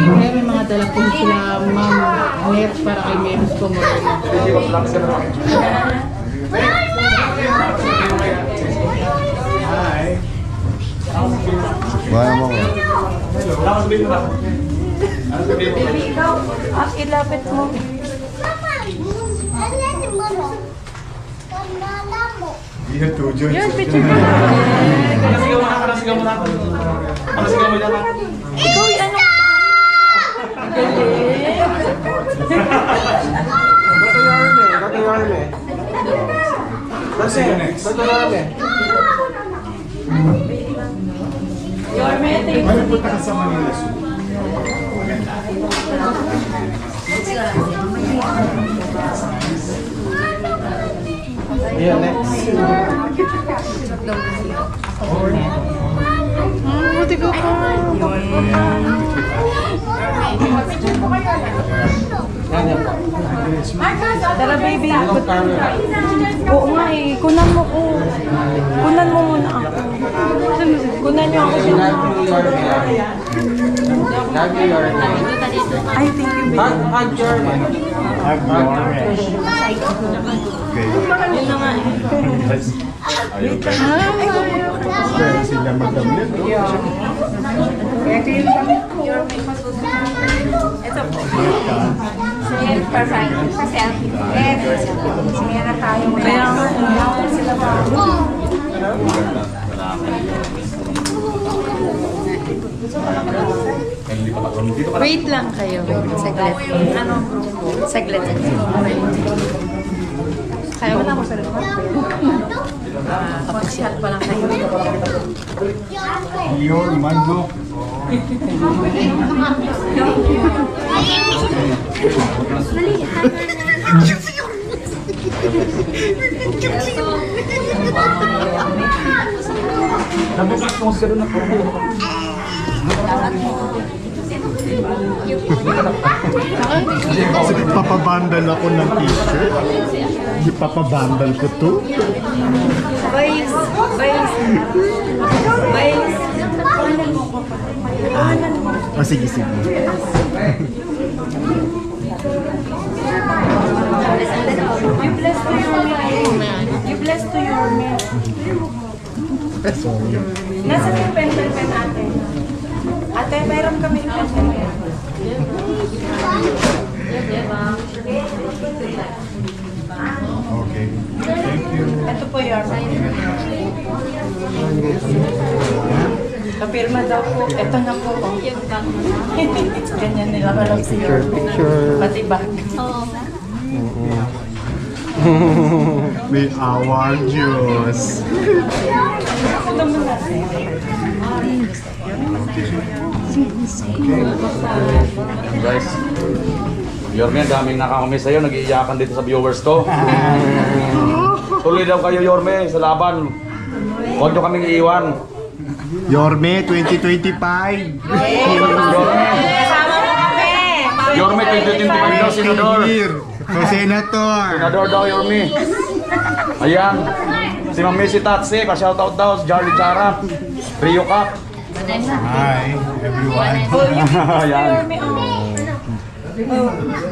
Kaya may mga dala po sila, ma'am, net para kay Memes ko mo. Bayan mo ko. Baby, ikaw. Ilapit mo. Yun, picture mo. Panasigaw mo na. Panasigaw mo dyan. Ikaw, ano? Gato Yorme. Ano punta ka sa Manila? Yeah, next. Buti ko pa. Tara, baby. Oo nga eh. Kunan mo ko. Kunan mo muna ako. Kunan niyo ako. Love you, Yorme. Ay, thank you, baby. Hug Yorme. Hug Yorme. Yun na nga eh. Kaya sila magdamit. Ito po. Perfect. Selfie. Meron tayo. Kaya nga. Sila ba? Wait lang kayo. Saglit. Saglit. Kaya mo na ako sa loob. Kapag-shot pa lang kayo. Yun, mandok. Nabukas mo sa doon na po. Papabandal ako ng t-shirt. Papabandal ko to. Vice. Oh, sige. You bless to your man. You bless to your man. Sorry. Nasa yung pentel pen ate? Ate, mayroon kami pentel pen. Okay. Thank you. Ito po your man. Kapirma daw po. Ito na po. Ganyan nila walang si your man. Pati bag. May our Diyos. Ito mo na. Guys, Yorme, daming nakakamiss sa'yo. Nag-iiyakan dito sa viewers ko. Tuloy daw kayo, Yorme, sa laban. Huwag nyo kaming iiwan. Yorme 2025. Yorme 2025 daw, Senador. Senator. Senador daw, Yorme. Ayan. Si Ma'am Missy Tatsi, pa-shoutout daw. Si Jarly Chara. Rio Cup. Hi, everyone. Ayan.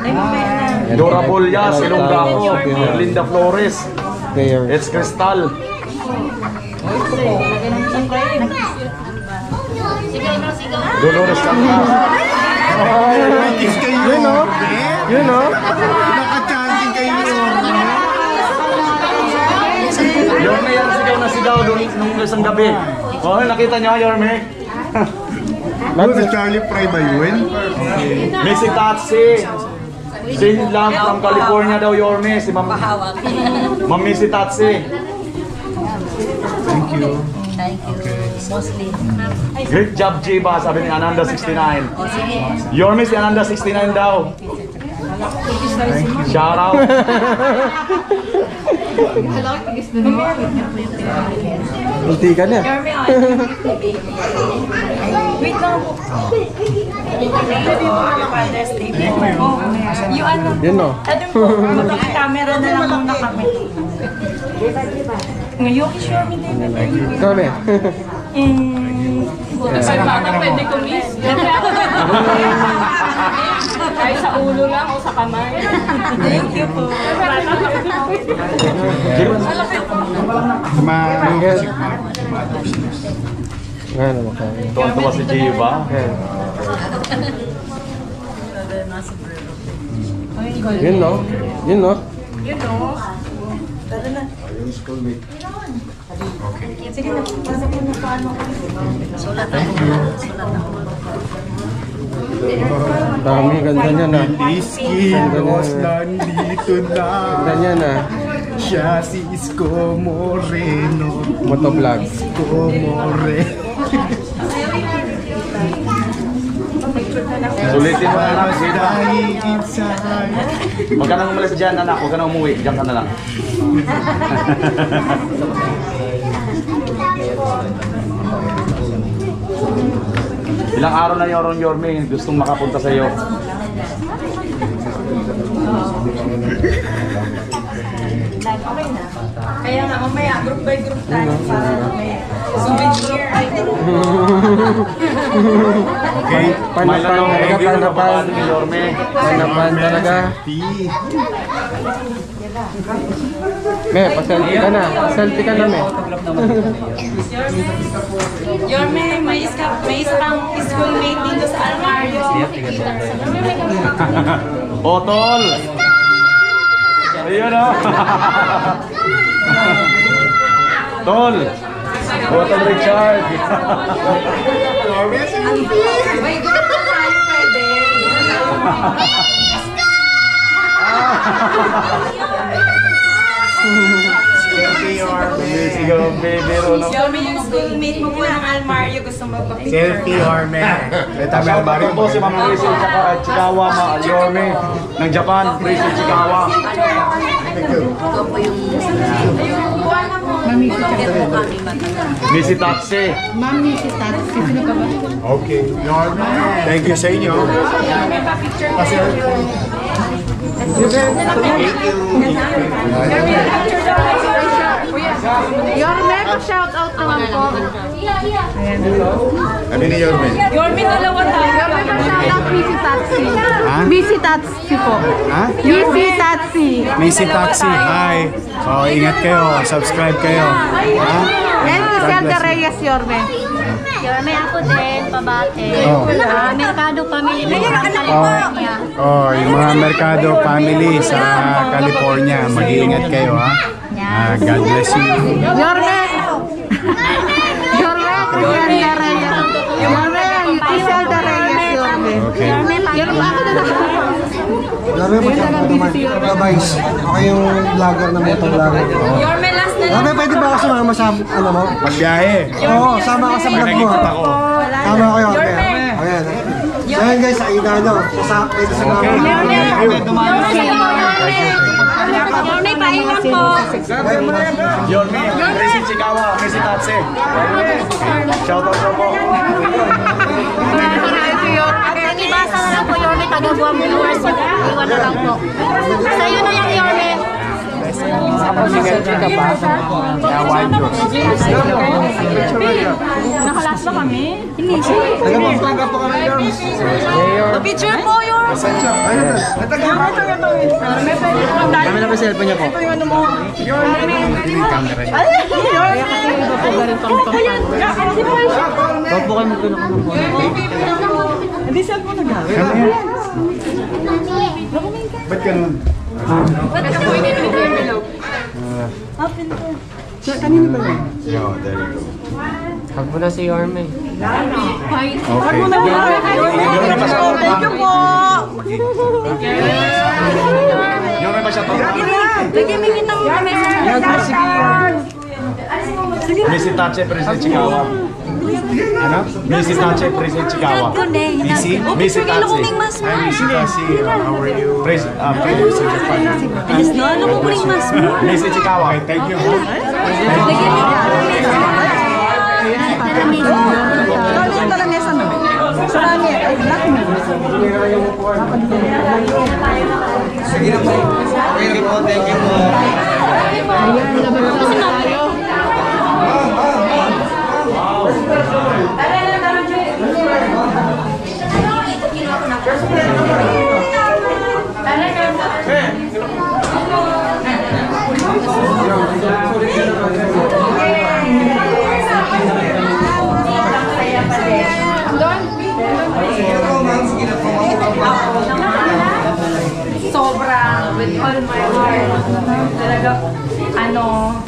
Ay, mamaya na. Dora Bollas, Ilonggaco. Linda Flores. It's Crystal. Dolores Cantas. Kiss kayo. Yun o. Yun o. Naka-chanting kayo. Yorme yan, sigaw doon nung isang gabi. Oh, nakita niyo, Yorme? Ano si Charlie Fry ba yun? Missy Tatsi. Sin lang from California daw, Yorme. Si Ma'am Missy Tatsi. Thank you. Thank you. Mostly. Great job, Jiba, sabi ni Ananda 69. Yorme, si Ananda 69 daw. Shout out. Hindi ka na. Wait lang po. Pwede mo mga Father's Day po. Yung ano? Yun o. Adun po, camera na lang muna kami. Ngayon, sure me din. Kami. Pwede ko miss. Kahit sa ulo lang o sa kamay. Thank you po. Tuwan-tuwa si Jiva. Yun no? Yun no? Tara na. Sige na, pasok mo na paano. Sulat ako. Dami, ganda niya na. Liski, Roslan, dito na. Ganda niya na. Siya si Isko Moreno. Motovlog. Isko Moreno. Sulitin mo na lang. Inside. Huwag ka nang umalis dyan, anak. Huwag ka nang umuwi. Diyan ka na lang. Ilang araw na yung Yorme gustong makapunta sa iyo. Kaya nga, mamaya, group by group tayo para may souvenir. Okay. May lang ang review ng babaan ni Yorme. Panapan talaga. Me, pa-selfie ka na. Selfie ka na, me. Yorme, may isa kang schoolmate dito sa Almario. Otol! Ayun o! Tol! Otol Richard! May group na tayo pwede. Sigaw, baby, Rono. Yorme, yung schoolmate mo po ng Almario gusto magpa-picture. Selfie Orme. Shoutout po si Mama Rachel at Chikawa, Yorme ng Japan, Rachel Chikawa. Ito po yung... Missy Taxi. Mami, si Tatsi. Sino ka ba? Okay. Orme. Thank you sa inyo. Yorme, pa-picture mo. Yorme, pa-shout out naman po. Kami ni Orme. Yorme, dalawa tayo. Yorme, pa-shout out Missy Tatsi. Ha? Missy Tatsi po. Ha? Missy Tatsi. Missy Taxi. Hi. So, ingat kayo. Subscribe kayo. Ha? And si Zelda Reyes, Yorme. Yorme ako din, pabate. Oh. Mercado Family ng California. Oh, yung mga Mercado family sa California, mag-iingat kayo ha. God bless you. Yorme! Yorme, Zelda Reyes. Yorme, si Zelda Reyes, Yorme. Okay. Yorme, ako na lang. Grabe, Vice. Ako yung vlogger na motovlogger. Yorme, last na lang. Grabe, pwede ba ako sumama sa ano mo? Pagbiyahe. Oo, sama ka sa vlog mo. Nakikita ko. Sama ko yun. Ayan. So yun guys, sa ina nyo. Pwede sa mga. Yorme, pailan po. Yorme, Rachel Chikawa, Missy Taxi. Shoutout po. At nag-ibasa na lang po, Yorme, taga-buwang viewers. Iwan na lang po. Sa'yo na yung Yorme. Nakalas ba kami? Hindi. Picture po, Yorme. Kami na ba cellphone niya po? Huwag po kayo magtulong ng po. Ba't ganun? Yo, there you go. Huwag mo na si Yorme. Okay. Thank you po. Yorme pa siya to. Lagyan mo kita mga message. Missy Taxi, President Chikawa. Ano? Missy Taxi, President Chikawa. Missy? Missy Taxi. Hi, Missy Taxi. How are you? President Missy Chikawa. Okay, thank you. Sige na po. Thank you po. Thank you po. Ayan, labas na tayo.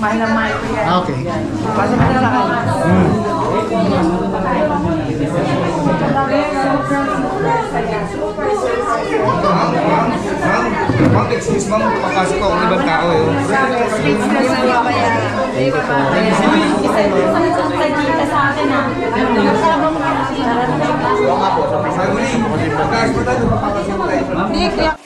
mahal na mahal ko yan. Okay. Basta mo na sa akin. Ma'am, excuse ma'am, papasok po ako ng ibang tao eh. Nagkita sa akin ah. Oo nga po, papasok tayo. Hindi,